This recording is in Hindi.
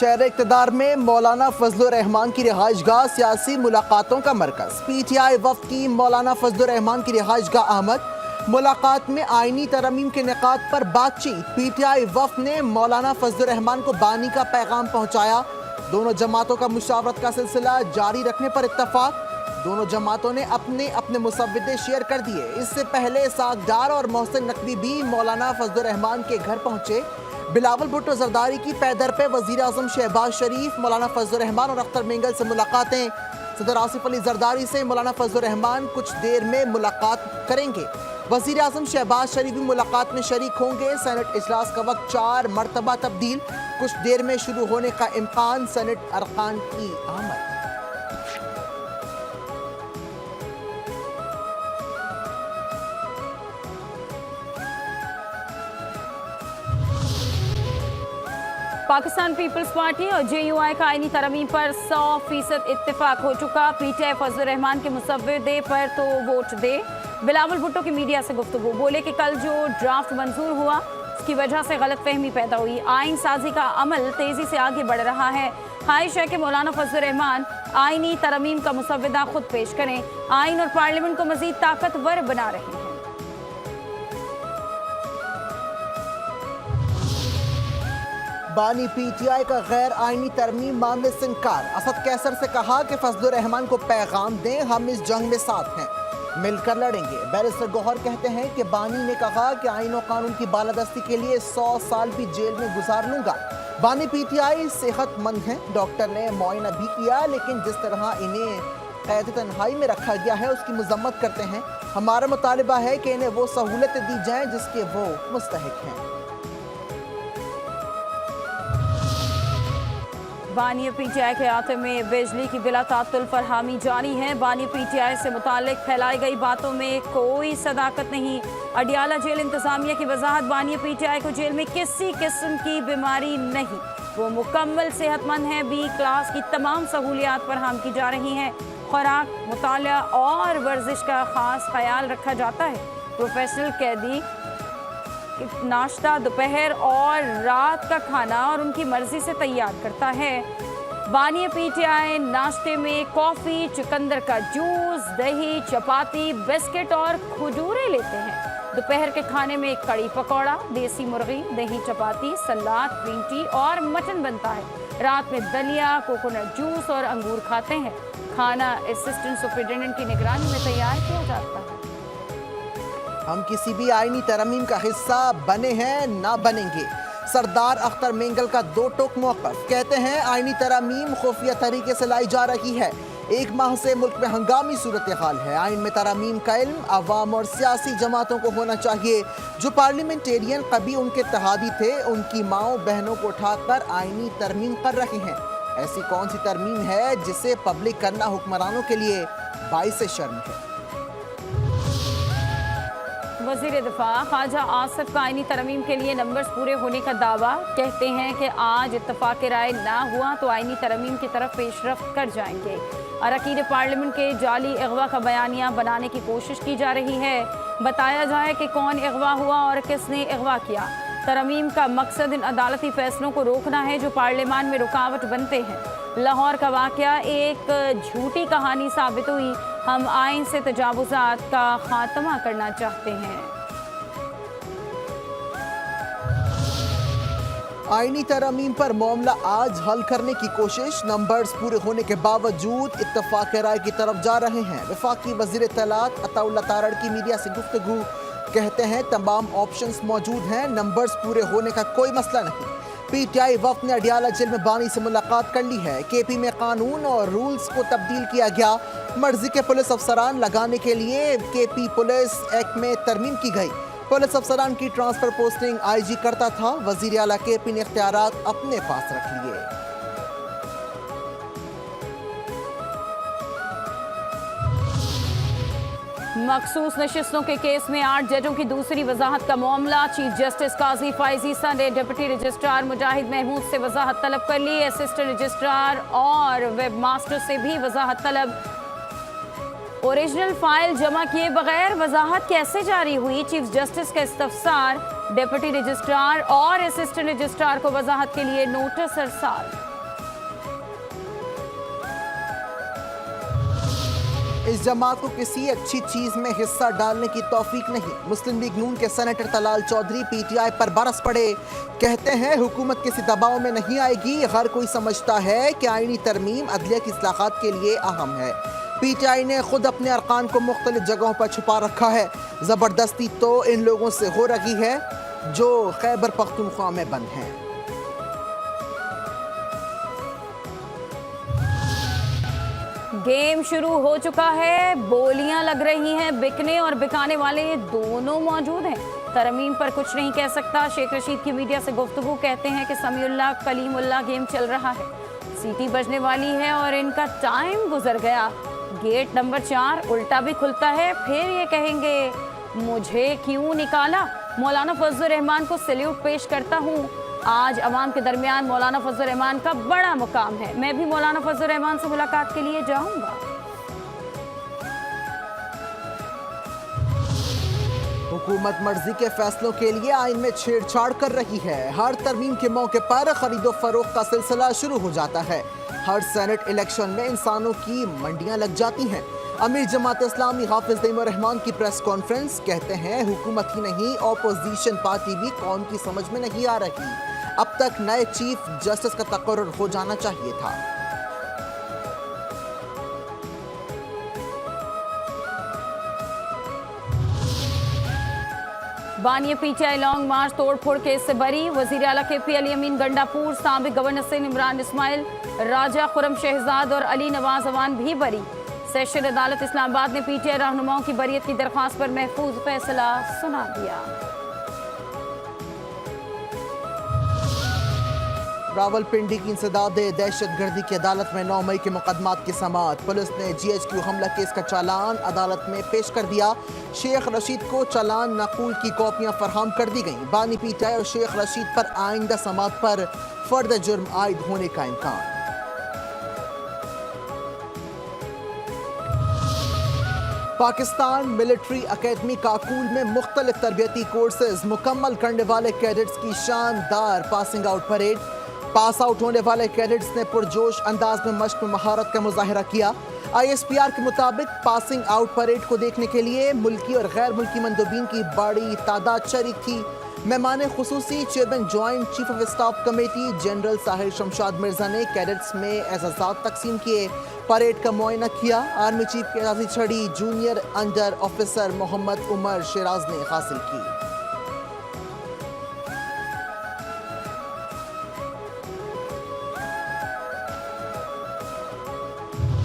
शहर इक़्तिदार में मौलाना फजलुर रहमान की रिहाइशगाह सियासी मुलाकातों का मरकज। पीटीआई वफ़द की मौलाना फजलुर रहमान की रिहाइशगाह आमद। मुलाकात में आईनी तरमीम के निकात पर बातचीत। पीटीआई वफ़द ने मौलाना फजलुर रहमान को बानी का पैगाम पहुंचाया। दोनों जमातों का मुशावरत का सिलसिला जारी रखने पर इत्तफाक। दोनों जमातों ने अपने अपने मुसव्विदे शेयर कर दिए। इससे पहले इसाक डार और मोहसिन नकवी भी मौलाना फजलुर रहमान के घर पहुंचे। बिलावल भुट्टो जरदारी की पैदर पे वजीर आजम शहबाज शरीफ, मौलाना फजलुर रहमान और अख्तर मेंगल से मुलाकातें। सदर आसिफ अली जरदारी से मौलाना फजलुर रहमान कुछ देर में मुलाकात करेंगे। वजीर आजम शहबाज शरीफ भी मुलाकात में शरीक होंगे। सेनेट इजलास का वक्त 4 मरतबा तब्दील, कुछ देर में शुरू होने का इम्कान। सेनेट अरकान की आमद। पाकिस्तान पीपल्स पार्टी और JUI का आईनी तरमीम पर 100% इत्तेफाक हो चुका। पीटीआई फजलुर रहमान के मुसव्विदे पर तो वोट दे। बिलावल भुट्टो की मीडिया से गुफ्तगू, बोले कि कल जो ड्राफ्ट मंजूर हुआ उसकी वजह से गलतफहमी पैदा हुई। आइन साजी का अमल तेजी से आगे बढ़ रहा है। ख्वाहिश है कि मौलाना फजलुर रहमान आईनी तरमीम का मुसव्विदा खुद पेश करें। आइन और पार्लियामेंट को मजीद ताकतवर बना रहे हैं। बानी पीटीआई का गैर आईनी तरमीम मामले से इनकार। असद कैसर से कहा कि फजलुर रहमान को पैगाम दें, हम इस जंग में साथ हैं, मिलकर लड़ेंगे। बैरिस्टर गौहर कहते हैं कि बानी ने कहा कि आईन और कानून की बालादस्ती के लिए 100 साल भी जेल में गुजार लूंगा। बानी पीटीआई सेहतमंद हैं। डॉक्टर ने मुआयना भी किया, लेकिन जिस तरह इन्हें कैद तन्हाई में रखा गया है उसकी मजम्मत करते हैं। हमारा मुतालिबा है कि इन्हें वो सहूलतें दी जाएं जिसके वो मुस्तहिक हैं। बानी पीटीआई के अहाते में बिजली की बिला तातुल फरहामी जारी है। बानी पीटीआई से मुतालिक फैलाई गई बातों में कोई सदाकत नहीं। अडियाला जेल इंतजामिया की वजाहत, बानी पीटीआई को जेल में किसी किस्म की बीमारी नहीं, वो मुकम्मल सेहतमंद है। B क्लास की तमाम सहूलियात फराहम की जा रही हैं। खुराक, मुताला और वर्जिश का खास ख्याल रखा जाता है। प्रोफेशनल कैदी नाश्ता दोपहर और रात का खाना और उनकी मर्जी से तैयार करता है। बानी पीटीआई नाश्ते में कॉफ़ी, चुकंदर का जूस, दही, चपाती, बिस्किट और खजूरें लेते हैं। दोपहर के खाने में कड़ी पकौड़ा, देसी मुर्गी, दही चपाती, सलाद, ग्रीन टी और मटन बनता है। रात में दलिया, कोकोनट जूस और अंगूर खाते हैं। खाना असिस्टेंट सुपरिटेंडेंट की निगरानी में तैयार किया जाता है। हम किसी भी आईनी तरमीम का हिस्सा बने हैं ना बनेंगे। सरदार अख्तर मेंगल का दो टोक मौक़िफ़, कहते हैं आईनी तरमीम खुफिया तरीके से लाई जा रही है। 1 माह से मुल्क में हंगामी सूरत हाल है। आइन में तरमीम का इल्म अवाम और सियासी जमातों को होना चाहिए। जो पार्लियामेंटेरियन कभी उनके इत्तेहादी थे, उनकी माओ बहनों को उठाकर आईनी तरमीम कर रहे हैं। ऐसी कौन सी तरमीम है जिसे पब्लिक करना हुक्मरानों के लिए बाइस शर्म है। वज़ीर दिफा ख्वाजा आसिफ का आईनी तरमीम के लिए नंबर्स पूरे होने का दावा, कहते हैं कि आज इत्तफाक राय ना हुआ तो आईनी तरमीम की तरफ पेशरफ्त कर जाएंगे। अरकान पार्लियामेंट के जाली अगवा का बयानिया बनाने की कोशिश की जा रही है। बताया जाए कि कौन अगवा हुआ और किसने अगवा किया। तरमीम का मकसद इन अदालती फैसलों को रोकना है जो पार्लियामान में रुकावट बनते हैं। लाहौर का वाक़या एक झूठी कहानी साबित हुई। हम आइन से तजावुज़ात का खात्मा करना चाहते हैं। आईनी तरमीम पर मामला आज हल करने की कोशिश। नंबर्स पूरे होने के बावजूद इत्तफाक राय की तरफ जा रहे हैं। वफाकी वज़ीर इत्तलात अताउल्लाह तारड़ की मीडिया से गुफ्तगू, कहते हैं तमाम ऑप्शंस मौजूद हैं, नंबर्स पूरे होने का कोई मसला नहीं। पीटीआई वफ़द ने अडियाला जेल में बानी से मुलाकात कर ली है। KP में कानून और रूल्स को तब्दील किया गया। मर्जी के पुलिस अफसरान लगाने के लिए KP पुलिस एक्ट में तरमीम की गई। पुलिस अफसरान की ट्रांसफर पोस्टिंग IG करता था। वज़ीर आला KP ने इख्तियारात अपने पास रख लिए। मखसूस नशिस्तों के केस में 8 जजों की दूसरी वजाहत का मामला। चीफ जस्टिस काजी फाइज ईसा ने डिप्टी रजिस्ट्रार मुजाहिद महमूद से वजाहत तलब कर ली। असिस्टेंट रजिस्ट्रार और वेब मास्टर से भी वजाहत तलब। ओरिजिनल फाइल जमा किए बगैर वजाहत कैसे जारी हुई? चीफ जस्टिस का इस्तफसार। डिप्टी रजिस्ट्रार और असिस्टेंट रजिस्ट्रार को वजाहत के लिए नोटिस अरसाल। इस जमात को किसी अच्छी चीज में हिस्सा डालने की तौफीक नहीं। मुस्लिम लीग नून के सेनेटर तलाल चौधरी पीटीआई पर बरस पड़े, कहते हैं हुकूमत किसी दबाव में नहीं आएगी। हर कोई समझता है कि आईनी तरमीम अदलिया की इस्लाहात के लिए अहम है। पीटीआई ने खुद अपने अरकान को मुख्तलिफ जगहों पर छुपा रखा है। जबरदस्ती तो इन लोगों से हो रही है जो खैबर पख्तूनख्वा में बंद हैं। गेम शुरू हो चुका है, बोलियां लग रही हैं, बिकने और बिकाने वाले दोनों मौजूद हैं। तरमीम पर कुछ नहीं कह सकता। शेख रशीद की मीडिया से गुफ्तगू, कहते हैं कि समीउल्लाह कलीमुल्लाह गेम चल रहा है, सीटी बजने वाली है और इनका टाइम गुजर गया। गेट नंबर 4 उल्टा भी खुलता है, फिर ये कहेंगे मुझे क्यों निकाला। मौलाना फजलुर रहमान को सैल्यूट पेश करता हूँ। आज अवाम के दरमियान मौलाना फजलुर रहमान का बड़ा मुकाम है। मैं भी मौलाना फजलुर रहमान से मुलाकात के लिए जाऊंगा। हुकूमत मर्जी के फैसलों के लिए आइन में छेड़छाड़ कर रही है। हर तरमीम के मौके पर खरीदो फरोख्त का सिलसिला शुरू हो जाता है। हर सेनेट इलेक्शन में इंसानों की मंडियां लग जाती हैं। अमीर जमात इस्लामी हाफिज तैमूर रहमान की प्रेस कॉन्फ्रेंस, कहते हैं हुकूमत ही नहीं ऑपोजिशन पार्टी भी कौम की समझ में नहीं आ रही। अब तक नए चीफ जस्टिस का तकर्रुर हो जाना चाहिए था। बानिया पीटीआई लॉन्ग मार्च तोड़फोड़ केस से बरी। वजीर आला KP अली अमीन गंडापुर, साबिक गवर्नर सिंध इमरान इस्माइल, राजा खुरम शहजाद और अली नवाज अवान भी बरी। सेशन अदालत इस्लामाबाद ने पीटीआई रहनुमाओं की बरियत की दरख्वास्त पर महफूज फैसला सुना दिया। रावलपिंडी की इंसदाद दहशतगर्दी की अदालत में 9 मई के मुकदमात की समाअत। पुलिस ने GHQ हमला केस का चालान अदालत में पेश कर दिया। शेख रशीद को चालान नकूल की कॉपियां फराहम कर दी गईं। बानी पीटीआई और शेख रशीद पर आइंदा समाअत पर फर्द जुर्म आयद होने का इम्कान। पाकिस्तान मिलिट्री अकेडमी काकूल में मुख्तलिफ तरबियती कोर्सेज मुकम्मल करने वाले कैडेट्स की शानदार passing out parade. Pass out होने वाले कैडेट्स ने पुरजोश अंदाज में मश्क में महारत का मुजाहिरा किया। ISPR के मुताबिक पासिंग आउट परेड को देखने के लिए मुल्की और गैर मुल्की मंदूबीन की बड़ी तादाद शरीक थी। मेहमान खुसूसी chairman joint chief of staff committee general Sahir Shamshad Mirza ने कैडेट्स में एजाज़ात तकसीम किए। परेड का मुआयना किया। आर्मी चीफ की एजाज़ी छड़ी junior under officer Mohammad Umar Shiraz ने हासिल की।